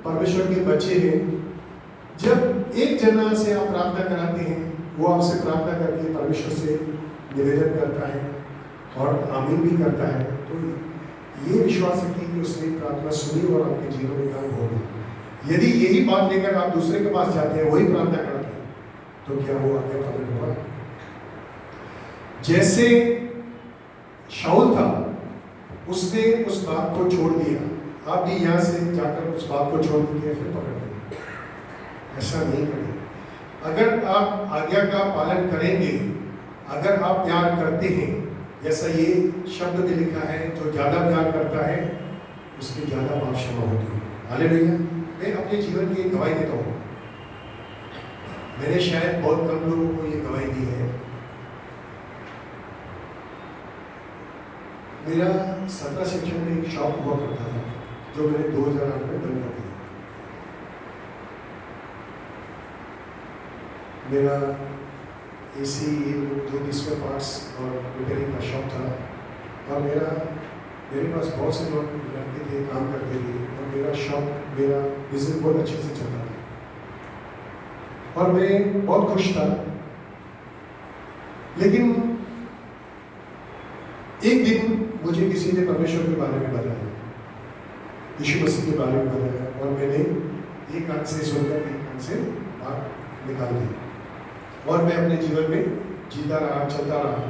परमेश्वर के बच्चे हैं, जब एक जना से आप प्रार्थना कराते हैं, वो आपसे प्रार्थना करके परमेश्वर से निवेदन करता है और आमीन भी करता है, तो ये विश्वास रखिए कि उसने प्रार्थना सुनी और आपके जीवन में काम होगा। यदि यही बात लेकर आप दूसरे के पास जाते हैं, वही प्रार्थना करते हैं, तो क्या वो आगे प्रकट होगा? जैसे शाऊल था, उसने उस बात को छोड़ दिया, आप भी यहाँ से जाकर उस बात को छोड़ दीजिए फिर पकड़ लेंगे। ऐसा नहीं करें। अगर आप आज्ञा का पालन करेंगे, अगर आप प्यार करते हैं, जैसा ये शब्द में लिखा है, जो ज़्यादा प्यार करता है उसकी ज़्यादा पाप क्षमा होती है। हालेलुया। मैं अपने जीवन की एक गवाही देता हूँ। मैंने शायद बहुत कम लोगों को ये गवाही दी है। मेरा 17 सेक्शन में एक शॉप हुआ करता था, जो मैंने 2008 में बंद कर दिया। मेरा एसी जो भी स्पेयर पार्ट्स और रिपेयरिंग का शॉप था, और मेरे पास बहुत से लोग लड़के थे, काम करते थे, और मेरा बिजनेस बहुत अच्छे से चलता था और मैं बहुत खुश था। लेकिन एक दिन मुझे किसी ने परमेश्वर के बारे में बताया, यीशु मसीह के बारे में बताया, और मैंने एक कान से सुनकर एक कान से बात निकाल दी और मैं अपने जीवन में जीता रहा, चलता रहा।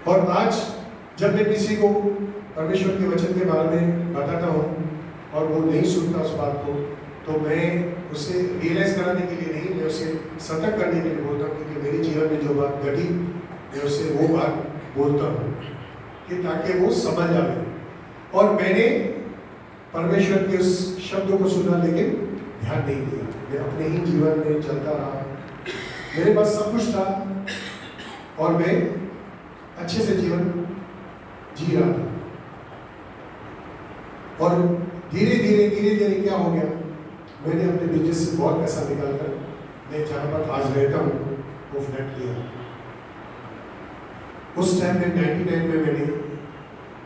और आज जब मैं किसी को परमेश्वर के वचन के बारे में बताता हूँ और वो नहीं सुनता उस बात को, तो मैं उसे रियलाइज कराने के लिए नहीं, मैं उसे सतर्क करने के लिए बोलता हूँ, क्योंकि मेरे जीवन में जो बात घटी, मैं उसे वो बात बोलता हूँ कि ताकि वो समझ आए। और मैंने परमेश्वर के उस शब्दों को सुना, लेकिन ध्यान नहीं दिया। मैं अपने ही जीवन में चलता रहा, मेरे पास सब कुछ था और मैं अच्छे से जीवन जी रहा था। और धीरे धीरे क्या हो गया, मैंने अपने बिजनेस से बहुत पैसा निकालकर मैं जहाँ पर आज रहता हूँ वो फ्लैट लिया। उस टाइम में 99 में मैंने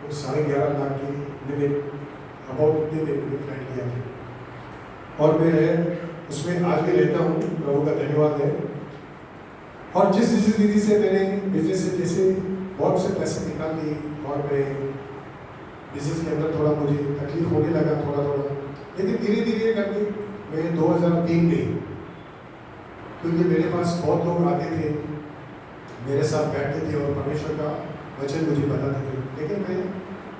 वो 11.5 लाख की मैंने अबाउट इतने में फ्लैट लिया था और मैं उसमें आज भी रहता हूँ, प्रभु का धन्यवाद है। और जिस रीति से मैंने बिजनेस से जैसे बहुत से पैसे निकाल लिए और मैं बिजनेस के अंदर थोड़ा मुझे तकलीफ होने लगा थोड़ा, लेकिन धीरे धीरे करके मैं 2003 में, क्योंकि मेरे पास बहुत लोग आते थे, मेरे साथ बैठते थे और परमेश्वर का वचन मुझे बताते थे, लेकिन मैं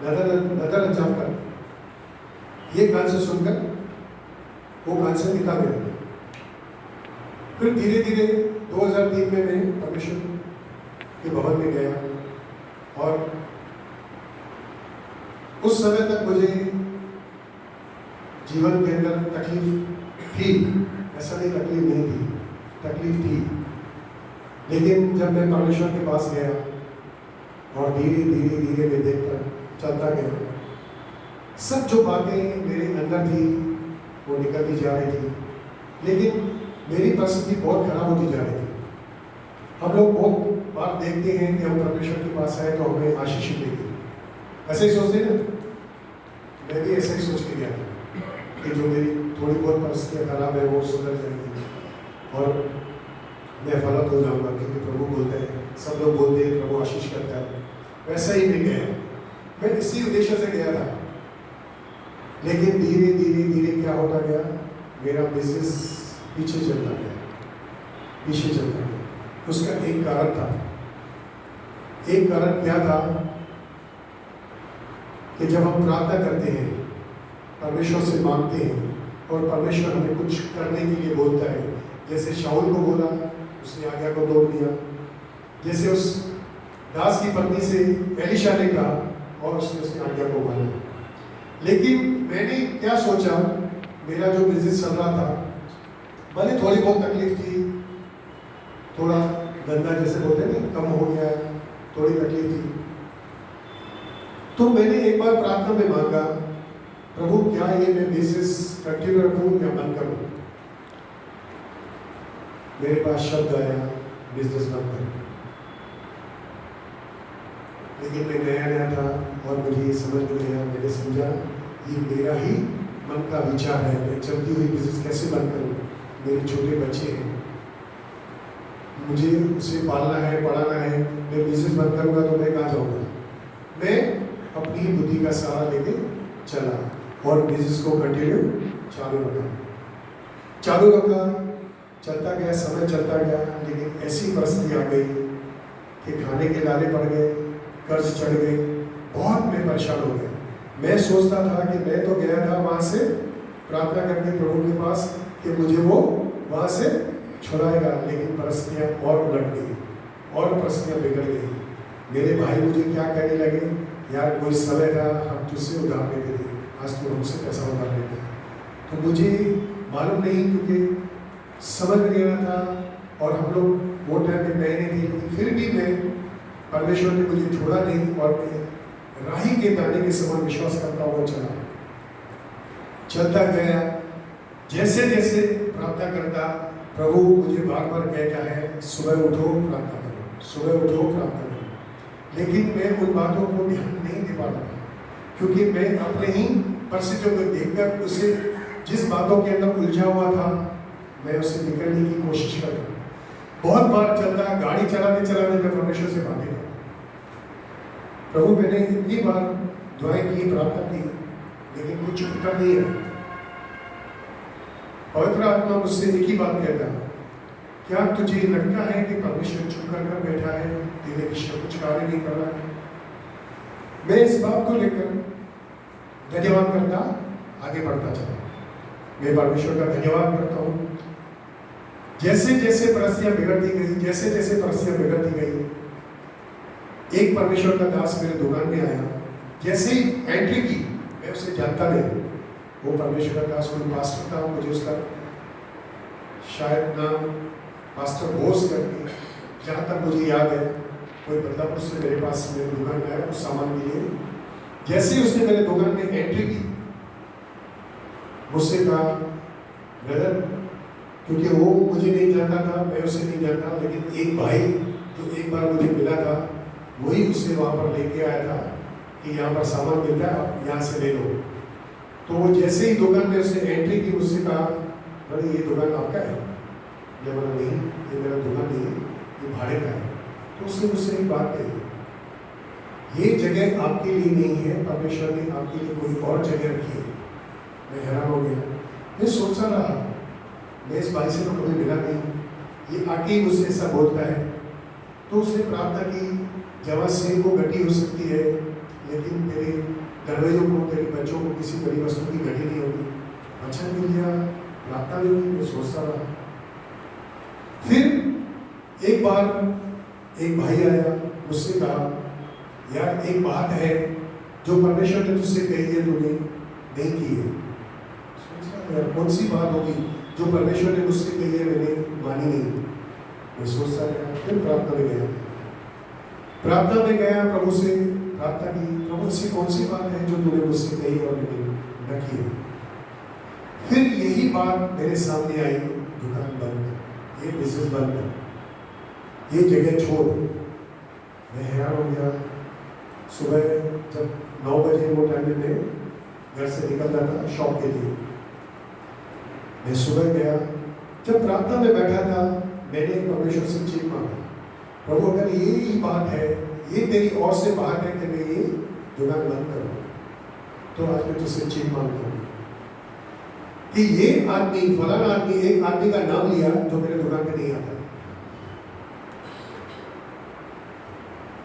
नजर अंजाम कर ये कान से सुनकर वो कान से निकाल देता। फिर धीरे धीरे 2003 में मैं परमेश्वर के भवन में गया और उस समय तक मुझे जीवन के अंदर तकलीफ थी, ऐसा नहीं तकलीफ नहीं थी, तकलीफ थी। लेकिन जब मैं परमेश्वर के पास गया और धीरे धीरे मैं देखता चलता गया, सब जो बातें मेरे अंदर थी वो निकलती जा रही थी, लेकिन मेरी परिस्थिति बहुत खराब होती जा रही थी। हम लोग बहुत बार देखते हैं कि हम परमेश्वर के पास आए तो हमें आशीष मिलेगी, ऐसे ही सोचते ना। मैं भी ऐसे ही सोच के गया था कि जो मेरी थोड़ी बहुत परिस्थितियाँ खराब है वो सुधर जाएगी और मैं फलत हो जाऊंगा, क्योंकि प्रभु बोलते हैं, सब लोग बोलते हैं प्रभु आशीष करता है। वैसा ही मैं गया, मैं इसी उद्देश्य से गया था। लेकिन धीरे धीरे क्या होता गया, मेरा बिजनेस पीछे चलता गया। उसका एक कारण था। एक कारण क्या था कि जब हम प्रार्थना करते हैं, परमेश्वर से मांगते हैं और परमेश्वर हमें कुछ करने के लिए बोलता है, जैसे शाऊल को बोला, उसने आज्ञा को तोड़ दिया। जैसे उस दास की पत्नी से एलीशा ने कहा और उसने आज्ञा को माना। लेकिन मैंने क्या सोचा, मेरा जो बिजनेस चल रहा था, भले थोड़ी बहुत तकलीफ थी, थोड़ा गंदा जैसे बोलते हैं कम हो गया, थोड़ी तकलीफ थी, तो मैंने एक बार प्रार्थना में मांगा, प्रभु क्या ये मैं बिजनेस कंटिन्यू रखूं या बंद करूं? मेरे पास शब्द आया, बिजनेस बंद कर। लेकिन मैं नया था और मुझे ये समझ में आया, मैंने समझा ये मेरा ही मन का विचार है, मैं चलती हुई बिजनेस कैसे बंद करूँ, मेरे छोटे बच्चे हैं, मुझे उसे पालना है, पढ़ाना है, मैं बिजनेस बंद करूँगा तो मैं कहाँ जाऊँगा। मैं अपनी ही बुद्धि का सहारा लेके चला और बिजनेस को कंटिन्यू चालू रखा, चलता गया, समय चलता गया, लेकिन ऐसी परिस्थिति आ गई कि खाने के लाले पड़ गए, कर्ज चढ़ गए, बहुत मैं परेशान हो गया। मैं सोचता था कि मैं तो गया था वहाँ से प्रार्थना करके प्रभु के पास कि मुझे वो वहाँ से छुड़ाएगा, लेकिन परिस्थितियाँ और उलट गई और परिस्थितियाँ बिगड़ गई। मेरे भाई मुझे क्या कहने लगे, यार कोई समय था हम तुझसे उधार लेते थे, आज तू हमसे पैसा उधार लेता है। तो मुझे मालूम नहीं, क्योंकि समझ नहीं रहा था और हम लोग वो टाइम में नए नहीं थे, लेकिन फिर भी मैं परमेश्वर ने मुझे छोड़ा नहीं और मैं राही के दाने के समान विश्वास करता हुआ चलता गया। जैसे जैसे प्रार्थना करता, प्रभु मुझे बार बार कहता है सुबह उठो प्रार्थना करो, सुबह उठो प्रार्थना करो, लेकिन मैं उन बातों को ध्यान नहीं दे पा रहा था, क्योंकि मैं अपने ही परिस्थितियों को देखकर उसे जिस बातों के अंदर उलझा हुआ था मैं उससे निकलने की कोशिश कर रहा हूँ। बहुत बार चलता, गाड़ी चलाते चलाते मैं परमेश्वर से बातें करता, प्रभु मैंने इतनी बार दुआएं की, प्रार्थना की, लेकिन कुछ उत्तर नहीं है। पवित्र आत्मा मुझसे एक ही बात कहता, क्या तुझे लगता है कि परमेश्वर चुप कर बैठा है, तेरे विषय कुछ कार्य नहीं कर रहा है? मैं इस बात को लेकर धन्यवाद करता आगे बढ़ता चला। मैं परमेश्वर का धन्यवाद करता हूँ। जैसे जैसे परिस्थितियाँ बिगड़ती गई, जैसे जैसे परिस्थितियाँ बिगड़ती गई, एक परमेश्वर का दास मेरे दुकान में आया। जैसे ही एंट्री की, मैं उसे जानता नहीं, वो परमेश्वर का दास कोई पास्टर था, मुझे उसका शायद नाम पास्टर बोस करके, जहाँ तक मुझे याद है, कोई बदलापुर से मेरे पास मेरे दुकान में आया कुछ सामान के लिए। जैसे ही उसने मेरे दुकान में एंट्री की, मुझसे कहा ब्रदर, क्योंकि वो मुझे नहीं जानता था, मैं उसे नहीं जानता, लेकिन एक भाई जो एक बार मुझे मिला था, वही उसे वहाँ पर लेके आया था कि यहाँ पर सामान मिलता है, आप यहाँ से ले लो। तो वो जैसे ही दुकान में उसने एंट्री की, मुझसे कहा अरे ये दुकान आपका है? मैं बोला नहीं, ये मेरा दुकान नहीं है, ये भाड़े का है। तो उसने मुझसे एक बात कही, ये जगह आपके लिए नहीं है, परमेश्वर ने आपके लिए कोई और जगह रखी है। मैं हैरान हो गया, मैं सोचता रहा, मैं इस भाई से तो कभी मिला नहीं, ये आके ही मुझसे ऐसा बोलता है। तो उसने प्रार्थना की, जवा सिंह को घटी हो सकती है, लेकिन तेरे दरवाजों को, तेरे बच्चों को किसी बड़ी वस्तु की घटी नहीं होगी। वचन मिल गया, प्रार्थना भी हुई, मैं सोचता रहा। फिर एक बार एक भाई आया, मुझसे कहा यार एक बात है जो परमेश्वर ने तुझसे कही है, तूने नहीं की है। सोचता यार कौन सी बात होगी जो परमेश्वर ने मुझसे कही है, मैंने मानी नहीं। मैं सोचता रहा, फिर प्रार्थना में गया, प्रभु से प्रार्थना की, प्रभु ऐसी कौन सी बात है जो तूने मुझसे कही और मैंने न की है। फिर यही बात मेरे सामने आई, दुकान बंद कर, ये बिजनेस बंद कर, ये जगह छोड़। मैं हैरान हो गया। सुबह जब 9 बजे वो टाइम में मैं घर से निकलता था शॉप के लिए, मैं सुबह गया, जब प्रार्थना में बैठा था, मैंने परमेश्वर से चीख मांगा, प्रभु अगर ये ही बात है, ये तेरी ओर से बात है कि मैं ये दुकान बंद करूँ, तो आज मैं तुझसे चीख मांगता हूँ कि ये आदमी, फलाना आदमी, एक आदमी का नाम लिया जो मेरे दुकान में नहीं आता,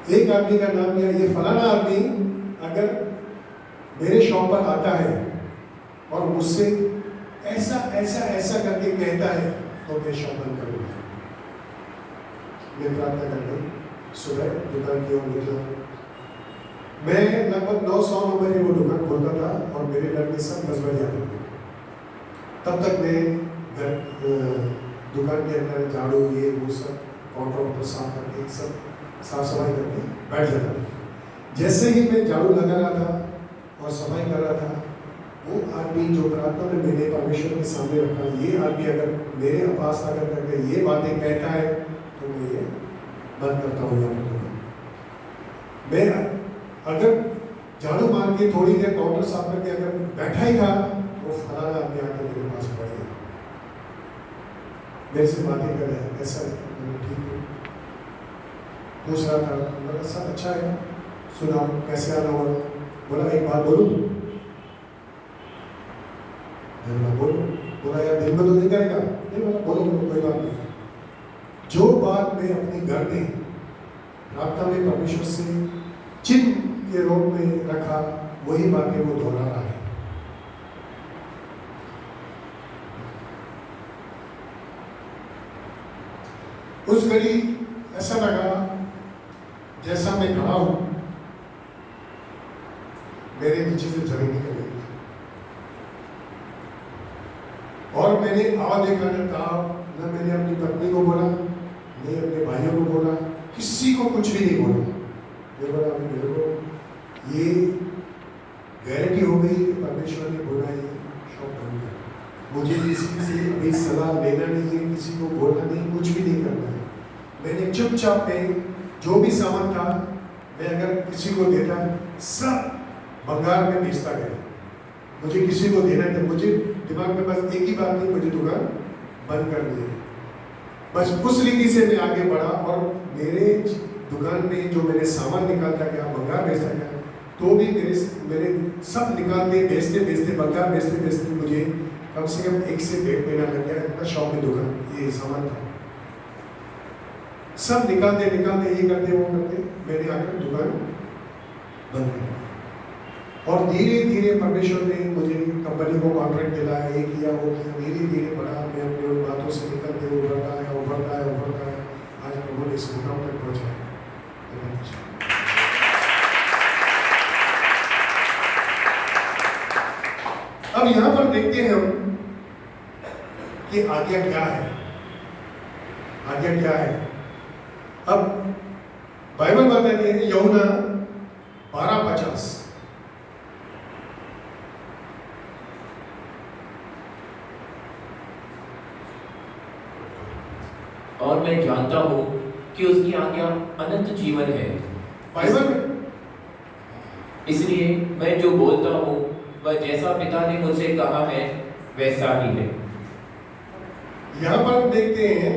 एक आदमी का नाम लिया, ये फलाना आदमी अगर मेरे शॉप पर आता है और मुझसे ऐसा ऐसा ऐसा करके कहता है, तो मैं शॉप बंद करूँगा। मैं प्रार्थना करके सुबह दुकान की ओर निकला। मैं लगभग 9-9 बजे वो दुकान खोलता था और मेरे लड़के सब 10 बजे आते थे। तब तक मैं घर दुकान के अंदर झाड़ू ये वो सब काउंटर साफ करके सब साफ सफाई करके बैठ जाता था। जैसे ही मैं झाड़ू लगा रहा था और सफाई कर रहा था, वो आदमी जो प्रार्थना में मैंने परमेश्वर के सामने रखा, ये आदमी अगर मेरे पास आकर करके ये बातें कहता है, तो मैं ये बंद करता हूँ। मैं अगर झाड़ू मार के थोड़ी देर काउंटर साफ करके अगर बैठा ही था, वो फलाना आदमी आकर मेरे पास पड़ गया, मेरे से बातें कर रहे हैं, कैसा है? मैंने ठीक हूँ। पूछ रहा था, बोला सब अच्छा है, सुनाओ कैसे आना हुआ? बोला एक बात बोलूँ? मैंने बोला बोलो। बोला यार दिन में तो नहीं करेगा? नहीं, बोला बोलो बोलो, कोई बात नहीं। जो बात मैं अपने घर में प्रार्थना में परमेश्वर से चिन्ह के रूप में रखा, वही बातें वो दोहरा रहा है। उस घड़ी ऐसा लगा जैसा मैं खड़ा हूं, मेरे नीचे से जमीन निकल गई और मैंने आवाज देखा न मैंने अपनी पत्नी को बोला, नहीं अपने भाइयों को बोला, किसी को कुछ भी नहीं बोला। मैं बोला अभी मेरे को ये गारंटी हो गई कि परमेश्वर ने बोला ये शॉप बंद कर, मुझे किसी से अभी सलाह लेना नहीं है, किसी को बोलना नहीं, कुछ भी नहीं करना है। मैंने चुपचाप में जो भी सामान था, मैं अगर किसी को देता, सब बंगाल में बेचता गया। मुझे किसी को देना था, मुझे दिमाग में बस एक ही बात थी, मुझे दुकान बंद कर दी। बस उस रीति से मैं आगे बढ़ा और मेरे दुकान में जो मेरे सामान निकालता गया, बंगाल बेचता गया, तो भी मेरे सब निकालते बेचते बेचते बंगाल बेचते बेचते मुझे कम से कम 1 से 1.5 महीना लग गया। इतना शॉप में दुकान ये सामान था, सब निकालते निकालते ये करते वो करते मैंने आकर दुकान बंद कर दी। और धीरे धीरे परमेश्वर ने मुझे कंपनी को कॉन्ट्रैक्ट दिलाया, ये किया वो किया, धीरे धीरे बढ़ा। मैं अपनी उन बातों से निकलते उभरता है। आज प्रभु ने इस मुकाम तक पहुंचा। अब यहाँ पर देखते हैं हम कि आज्ञा क्या है, आज्ञा क्या है। अब बाइबल बताती है यूहन्ना 12:50, और मैं जानता हूँ कि उसकी आज्ञा अनंत जीवन है, बाइबल में इसलिए मैं जो बोलता हूँ वह जैसा पिता ने मुझसे कहा है वैसा ही है। यहाँ पर हम देखते हैं,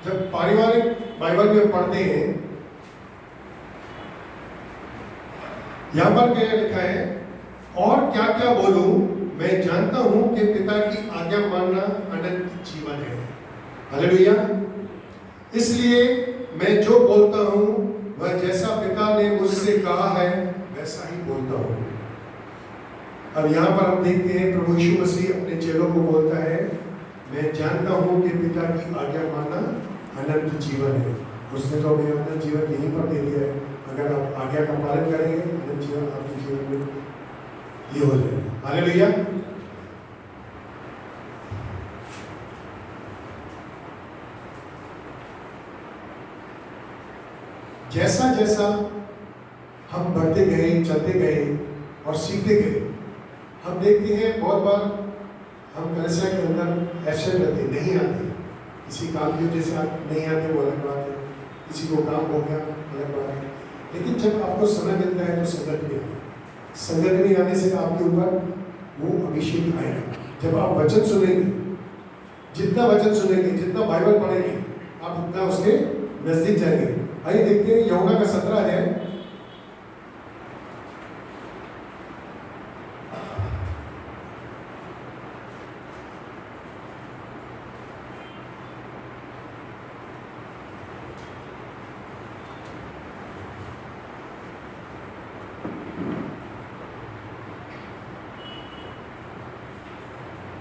जब पारिवारिक बाइबल में पढ़ते हैं, यहाँ पर क्या लिखा है, और क्या क्या बोलूं, मैं जानता हूं कि पिता की आज्ञा मानना अनंत जीवन है। हालेलुया। इसलिए मैं जो बोलता हूं वह जैसा पिता ने मुझसे कहा है वैसा ही बोलता हूं। अब यहाँ पर हम देखते हैं प्रभु यीशु मसीह अपने चेलों को बोलता है, मैं जानता हूं कि पिता की आज्ञा मानना अनंत जीवन है। उसने तो हमें अनंत जीवन यहीं पर दे दिया है। अगर आप आज्ञा का पालन करेंगे, अनंत जीवन आपके जीवन में ये हो जाएगा। हालेलुया। जैसा जैसा हम बढ़ते गए, चलते गए और सीखते गए, हम देखते हैं बहुत बार हम कलीसिया के अंदर एब्सेंट रहते, नहीं आते। किसी काम की वजह से आप नहीं आते, वो अलग बात है। किसी को काम हो गया, अलग बात है। लेकिन जब आपको समय मिलता है तो संगत में आए। संगत में आने से आपके ऊपर वो अभिषेक आएगा। जब आप वचन सुनेंगे, जितना वचन सुनेंगे, जितना बाइबल पढ़ेंगे, आप उतना उसके नजदीक जाएंगे। आइए देखते हैं यूहन्ना का 17 अध्याय।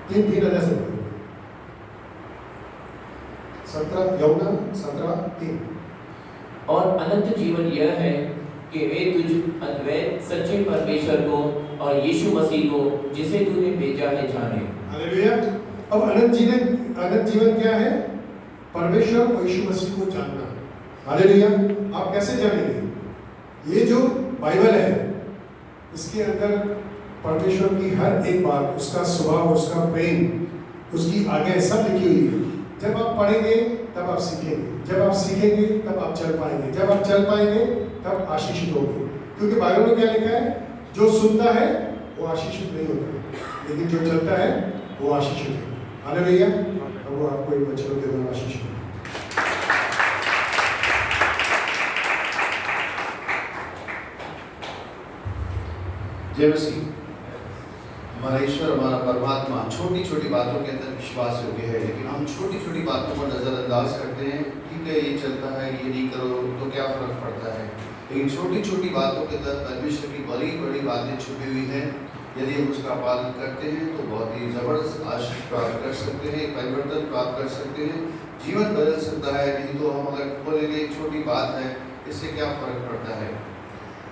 तीन अध्याय से 17 यूहन्ना 17:3। और अनंत जीवन यह है कि वे तुझ अद्वैत सच्चे परमेश्वर को और यीशु मसीह को जिसे तूने भेजा है जाने। हालेलुया। अब अनंत जीवन क्या है? परमेश्वर और यीशु मसीह को जानना। हालेलुया। आप कैसे जानेंगे? ये जो बाइबल है, इसके अंदर परमेश्वर की हर एक बात, उसका स्वभाव, उसका प्रेम, उसकी आज्ञा सब लिखी हुई है। जब आप पढ़ेंगे तब आप सीखेंगे, जब आप सीखेंगे तब आप चल पाएंगे, जब आप चल पाएंगे तब आशीषित होंगे। क्योंकि बाइबल में क्या लिखा है? जो सुनता है वो आशीषित नहीं होता, लेकिन जो चलता है वो आशीषित है। हालेलुया। प्रभु आपको एक वचन के द्वारा आशीष करे। जय मसीह। हमारा ईश्वर, हमारा परमात्मा छोटी छोटी बातों के अंदर विश्वास योग्य है, लेकिन हम छोटी छोटी बातों को नज़रअंदाज करते हैं। ठीक है, ये चलता है, ये नहीं करो तो क्या फर्क पड़ता है। लेकिन छोटी छोटी बातों के अंदर परमेश्वर की बड़ी बड़ी बातें छुपी हुई हैं। यदि हम उसका पालन करते हैं तो बहुत ही ज़बरदस्त आशीष प्राप्त कर सकते हैं, परिवर्तन प्राप्त कर सकते हैं, जीवन बदल सकता है। नहीं तो हम अगर बोलेंगे एक छोटी बात है, इससे क्या फ़र्क पड़ता है,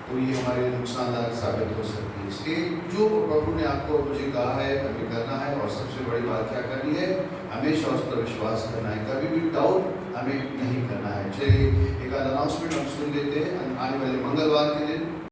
तो ये हमारे लिए नुकसानदायक साबित हो सकती है। इसलिए जो प्रभु ने आपको मुझे कहा है हमें करना है, और सबसे बड़ी बात क्या करनी है, हमेशा उस पर विश्वास करना है, कभी भी डाउट हमें नहीं करना है। चलिए एक अनाउंसमेंट हम सुन लेते हैं। आने वाले मंगलवार के दिन